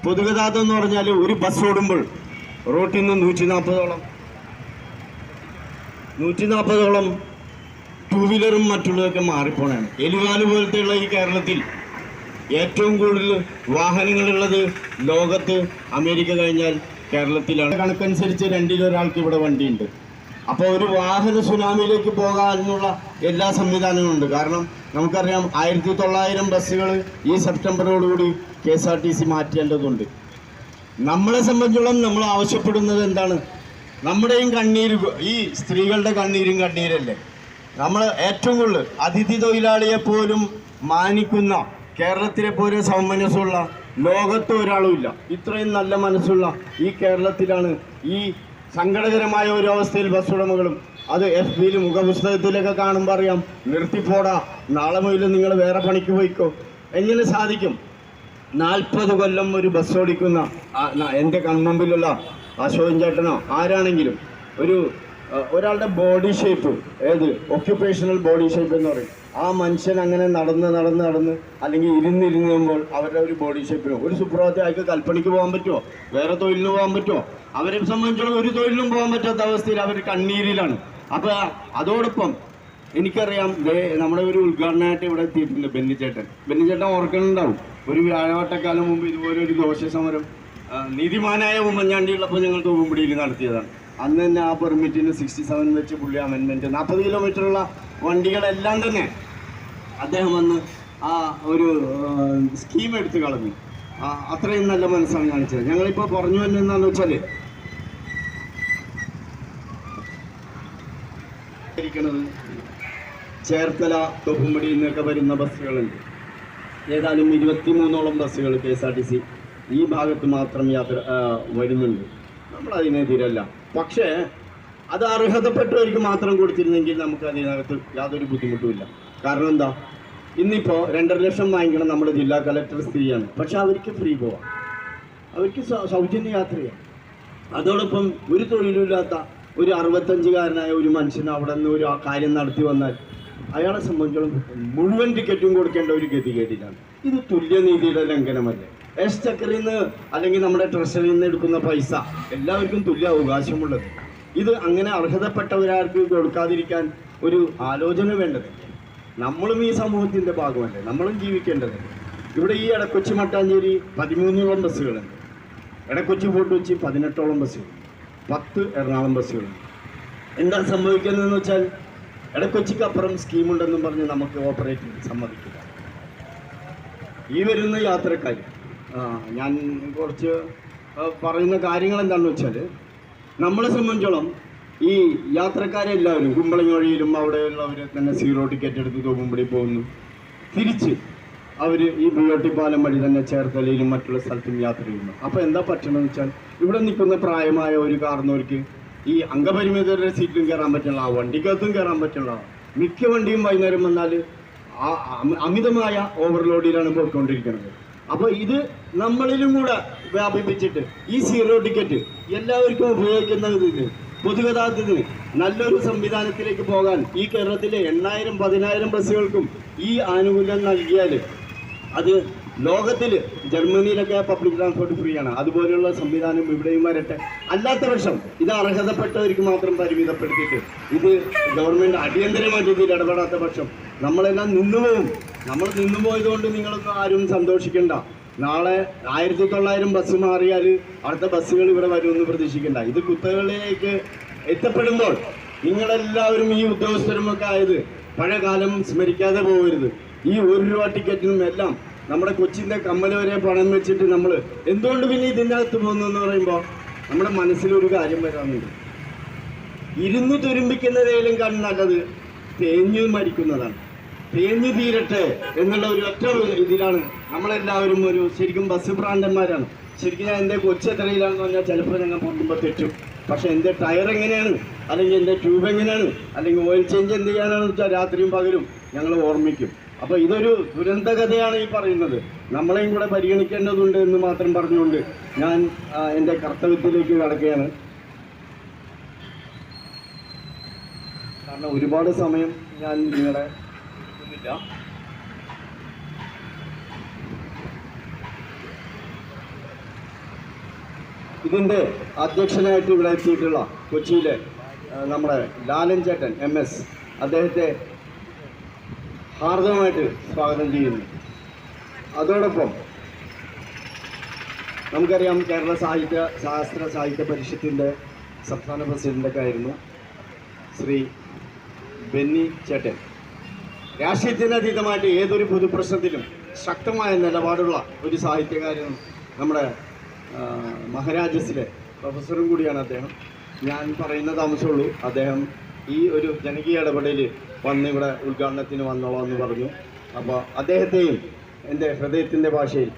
പൊതുഗതാഗതം എന്ന് പറഞ്ഞാൽ ഒരു ബസ് ഓടുമ്പോൾ റോട്ടിൽ നിന്ന് 140ഓളം ടൂ വീലറും മറ്റുള്ളതൊക്കെ മാറിപ്പോണാണ്. എലിവാല് പോലത്തെയുള്ള ഈ കേരളത്തിൽ ഏറ്റവും കൂടുതൽ വാഹനങ്ങളുള്ളത് ലോകത്ത് അമേരിക്ക കഴിഞ്ഞാൽ കേരളത്തിലാണ്. കണക്കനുസരിച്ച് 2-1 ഇവിടെ വണ്ടിയുണ്ട്. അപ്പോൾ ഒരു വാഹന സുനാമിയിലേക്ക് പോകാനുള്ള എല്ലാ സംവിധാനവും ഉണ്ട്. കാരണം നമുക്കറിയാം 1900 ബസ്സുകൾ ഈ സെപ്റ്റംബറോടുകൂടി KSRTC മാറ്റേണ്ടതുണ്ട്. നമ്മളെ സംബന്ധിച്ചോളം നമ്മൾ ആവശ്യപ്പെടുന്നത് എന്താണ്? നമ്മുടെയും കണ്ണീര്, ഈ സ്ത്രീകളുടെ കണ്ണീരല്ലേ. നമ്മൾ ഏറ്റവും കൂടുതൽ അതിഥി തൊഴിലാളിയെ പോലും മാനിക്കുന്ന, കേരളത്തിലെ പോലെ സൗമനസ്സുള്ള ലോകത്ത് ഒരാളുമില്ല. ഇത്രയും നല്ല മനസ്സുള്ള ഈ കേരളത്തിലാണ് ഈ സങ്കടകരമായ ഒരു അവസ്ഥയിൽ ബസ് ഉടമകളും, അത് FB മുഖപുസ്തകത്തിലൊക്കെ കാണുമ്പോൾ അറിയാം, നിർത്തിപ്പോടാ, നാളെ മുതൽ നിങ്ങൾ വേറെ പണിക്ക് പോയിക്കോ. എങ്ങനെ സാധിക്കും? 40 കൊല്ലം ഒരു ബസ് ഓടിക്കുന്ന എൻ്റെ കൺമുമ്പിലുള്ള അശോകൻ ചേട്ടനോ ആരാണെങ്കിലും ഒരാളുടെ ബോഡി ഷേപ്പ്, ഏത് ഒക്യുപ്പേഷണൽ ബോഡി ഷേപ്പ് എന്ന് പറയും, ആ മനുഷ്യൻ അങ്ങനെ നടന്ന് അല്ലെങ്കിൽ ഇരുന്നിരുന്നുമ്പോൾ അവരുടെ ഒരു ബോഡി ഷേപ്പിനോ ഒരു സുപ്രഭാതത്തിൽ അയാൾക്ക് കൽപ്പണിക്ക് പോകാൻ പറ്റുമോ? വേറെ തൊഴിലിന് പോകാൻ പറ്റുമോ? അവരെ സംബന്ധിച്ചോളം ഒരു തൊഴിലിനും പോകാൻ പറ്റാത്ത അവസ്ഥയിൽ അവർ കണ്ണീരിലാണ്. അപ്പോൾ അതോടൊപ്പം എനിക്കറിയാം, നമ്മുടെ ഒരു ഉദ്ഘാടനമായിട്ട് ഇവിടെ എത്തിയിട്ടുണ്ട് ബെന്നിച്ചേട്ടൻ ഓർക്കുന്നുണ്ടാവും. ഒരു വ്യാഴവട്ടക്കാലം മുമ്പ് ഇതുപോലെ ഒരു ദോശ സമരം നീതിമാനായ ഉമ്മൻചാണ്ടിയുള്ളപ്പോൾ ഞങ്ങൾ തൂമ്പുടിയിൽ നടത്തിയതാണ്. അന്ന് തന്നെ ആ പെർമിറ്റിന് 67 വെച്ച് പുള്ളി അമെൻമെൻറ്റ് 40 കിലോമീറ്ററുള്ള വണ്ടികളെല്ലാം തന്നെ അദ്ദേഹം വന്ന് ആ ഒരു സ്കീം എടുത്ത് കളഞ്ഞു. അത്രയും നല്ല മനസ്സാണ് കാണിച്ചത്. ഞങ്ങളിപ്പോൾ പറഞ്ഞു വരുന്നതെന്താണെന്ന് വെച്ചാൽ ചേർത്തല തൊപ്പുംപടി എന്നൊക്കെ വരുന്ന ബസ്സുകളുണ്ട്. ഏതായാലും 23ഓളം ബസ്സുകൾ KSRTC ഈ ഭാഗത്ത് മാത്രം വരുന്നുണ്ട്. നമ്മളതിനെതിരല്ല. പക്ഷേ അത് അർഹതപ്പെട്ടവർക്ക് മാത്രം കൊടുത്തിരുന്നെങ്കിൽ നമുക്ക് അതിനകത്ത് യാതൊരു ബുദ്ധിമുട്ടുമില്ല. കാരണം എന്താ, ഇന്നിപ്പോൾ 2.5 ലക്ഷം വാങ്ങിക്കണം നമ്മുടെ ജില്ലാ കളക്ടർ സ്ത്രീയാണ്. പക്ഷെ അവർക്ക് ഫ്രീ പോവാം, അവർക്ക് സൗജന്യ യാത്രയാണ്. അതോടൊപ്പം ഒരു തൊഴിലില്ലാത്ത ഒരു 65കാരനായ ഒരു മനുഷ്യന് അവിടെ നിന്ന് ഒരു കാര്യം നടത്തി വന്നാൽ അയാളെ സംബന്ധിച്ചോളം മുഴുവൻ ടിക്കറ്റും കൊടുക്കേണ്ട ഒരു ഗതികേടിലാണ്. ഇത് തുല്യനീതിയുടെ ലംഘനമല്ലേ? എക്സ്ചക്കറിൽ നിന്ന് അല്ലെങ്കിൽ നമ്മുടെ ട്രഷറിയിൽ നിന്ന് എടുക്കുന്ന പൈസ എല്ലാവർക്കും തുല്യ അവകാശമുള്ളത്. ഇത് അങ്ങനെ അർഹതപ്പെട്ടവരാർക്ക് കൊടുക്കാതിരിക്കാൻ ഒരു ആലോചന വേണ്ടത്. നമ്മളും ഈ സമൂഹത്തിൻ്റെ ഭാഗമല്ലേ, നമ്മളും ജീവിക്കേണ്ടത്. ഇവിടെ ഈ എടക്കൊച്ചി മട്ടാഞ്ചേരി 13ഓളം ബസ്സുകളുണ്ട്. എടക്കൊച്ചി ഫോർട്ട് കൊച്ചി 18ഓളം ബസ്സുകൾ, 10 എറണാകുളം ബസ്സുകളുണ്ട്. എന്താ സംഭവിക്കുന്നതെന്ന് വെച്ചാൽ, എടക്കൊച്ചിക്ക് അപ്പുറം സ്കീമുണ്ടെന്നും പറഞ്ഞ് നമുക്ക് ഓപ്പറേറ്റ് സമ്മതിക്കില്ല. ഈ വരുന്ന യാത്രക്കാർ, ഞാൻ കുറച്ച് പറയുന്ന കാര്യങ്ങൾ എന്താണെന്ന് വെച്ചാൽ, നമ്മളെ സംബന്ധിച്ചോളം ഈ യാത്രക്കാരെല്ലാവരും കുമ്പളങ്ങി വഴിയിലും അവിടെയുള്ളവർ തന്നെ 0 ടിക്കറ്റ് എടുത്ത് തോപ്പുംപടി പോകുന്നു. തിരിച്ച് അവർ ഈ BOT പാലം വഴി തന്നെ ചേർത്തലയിലും മറ്റുള്ള സ്ഥലത്തും യാത്ര ചെയ്യുന്നു. അപ്പോൾ എന്താ പറ്റണമെന്ന് വെച്ചാൽ, ഇവിടെ നിൽക്കുന്ന പ്രായമായ ഒരു കാരണവർക്ക് ഈ അംഗപരിമിതരുടെ സീറ്റിലും കയറാൻ പറ്റുള്ള, വണ്ടിക്കകത്തും കയറാൻ പറ്റുള്ള, മിക്ക വണ്ടിയും വൈകുന്നേരം വന്നാൽ അമിതമായ ഓവർലോഡിലാണ് പോയിക്കൊണ്ടിരിക്കുന്നത്. അപ്പോൾ ഇത് നമ്മളിലും കൂടെ വ്യാപിപ്പിച്ചിട്ട് ഈ 0 ടിക്കറ്റ് എല്ലാവർക്കും ഉപയോഗിക്കുന്നതിന്, പൊതുഗതാഗതത്തിന് നല്ലൊരു സംവിധാനത്തിലേക്ക് പോകാൻ ഈ കേരളത്തിലെ 8,000-10,000 ബസ്സുകൾക്കും ഈ ആനുകൂല്യം നൽകിയാൽ, അത് ലോകത്തിൽ ജർമ്മനിയിലൊക്കെ പബ്ലിക് ട്രാൻസ്പോർട്ട് ഫ്രീ ആണ്. അതുപോലെയുള്ള സംവിധാനം ഇവിടെയും വരട്ടെ. അല്ലാത്ത പക്ഷം ഇത് അർഹതപ്പെട്ടവർക്ക് മാത്രം പരിമിതപ്പെടുത്തിയിട്ട് ഇത് ഗവൺമെൻറ് അടിയന്തരമായിട്ട് ഇതിൽ ഇടപെടാത്ത പക്ഷം നമ്മളെല്ലാം നിന്നുപോകും. നമ്മൾ നിന്നുപോയതുകൊണ്ട് നിങ്ങളൊന്നും ആരും സന്തോഷിക്കേണ്ട. നാളെ 1900 ബസ് മാറിയാൽ അടുത്ത ബസ്സുകൾ ഇവിടെ വരുമെന്ന് പ്രതീക്ഷിക്കേണ്ട. ഇത് കുത്തകളിലേക്ക് എത്തപ്പെടുമ്പോൾ നിങ്ങളെല്ലാവരും ഈ ഉദ്യോഗസ്ഥരുമൊക്കെ ആയത് പഴയ കാലം സ്മരിക്കാതെ പോകരുത്. ഈ 1 രൂപ ടിക്കറ്റിനും എല്ലാം നമ്മുടെ കൊച്ചിൻ്റെ കമ്മൽ വരെ പണം വെച്ചിട്ട് നമ്മൾ എന്തുകൊണ്ട് പിന്നെ ഇതിൻ്റെ അകത്ത് പോകുന്നു എന്ന് പറയുമ്പോൾ നമ്മുടെ മനസ്സിലൊരു കാര്യം വരാറുണ്ട്. ഇരുന്ന് തുരുമ്പിക്കുന്നതേലും കാണും നല്ലത് തേഞ്ഞു മരിക്കുന്നതാണ്. തേഞ്ഞു തീരട്ടെ എന്നുള്ള ഒരു ഒറ്റ ഇതിലാണ് നമ്മളെല്ലാവരും ശരിക്കും ബസ് ഭ്രാന്തന്മാരാണ്. ശരിക്കും ഞാൻ എൻ്റെ കൊച്ചി എത്രയിലാണെന്ന് പറഞ്ഞാൽ ചിലപ്പോൾ ഞങ്ങൾ പൊട്ടുമ്പോൾ തെറ്റും. പക്ഷെ എൻ്റെ ടയർ എങ്ങനെയാണ്, അല്ലെങ്കിൽ എൻ്റെ ട്യൂബ് എങ്ങനെയാണ്, അല്ലെങ്കിൽ ഓയിൽ ചേഞ്ച് എന്ത് ചെയ്യാനാണെന്ന് വെച്ചാൽ രാത്രിയും പകലും ഞങ്ങൾ ഓർമ്മിക്കും. അപ്പോൾ ഇതൊരു ദുരന്തകഥയാണ് ഈ പറയുന്നത്. നമ്മളെയും കൂടെ പരിഗണിക്കേണ്ടതുണ്ട് എന്ന് മാത്രം പറഞ്ഞുകൊണ്ട് ഞാൻ എൻ്റെ കർത്തവ്യത്തിലേക്ക് കടക്കുകയാണ്. കാരണം ഒരുപാട് സമയം ഞാൻ നിങ്ങളെ എടുക്കുന്നില്ല. ഇതിൻ്റെ അധ്യക്ഷനായിട്ട് ഇവിടെ എത്തിയിട്ടുള്ള കൊച്ചിയിലെ നമ്മുടെ ലാലൻ ചേട്ടൻ MS, അദ്ദേഹത്തെ ഹാർദവമായിട്ട് സ്വാഗതം ചെയ്യുന്നു. അതോടൊപ്പം നമുക്കറിയാം കേരള ശാസ്ത്ര സാഹിത്യ പരിഷത്തിൻ്റെ സംസ്ഥാന പ്രസിഡൻ്റൊക്കെ ആയിരുന്നു ശ്രീ ബെന്നി ചേട്ടൻ. രാഷ്ട്രീയത്തിനതീതമായിട്ട് ഏതൊരു പൊതുപ്രശ്നത്തിലും ശക്തമായ നിലപാടുള്ള ഒരു സാഹിത്യകാരനും നമ്മുടെ മഹാരാജസിലെ പ്രൊഫസറും കൂടിയാണ് അദ്ദേഹം. ഞാൻ പറയുന്ന താമസമുള്ളൂ. അദ്ദേഹം ഈ ഒരു ജനകീയ ഇടപെടലിൽ വന്ന് ഇവിടെ ഉദ്ഘാടനത്തിന് വന്നോളാം എന്ന് പറഞ്ഞു. അപ്പോൾ അദ്ദേഹത്തെയും എൻ്റെ ഹൃദയത്തിൻ്റെ ഭാഷയിൽ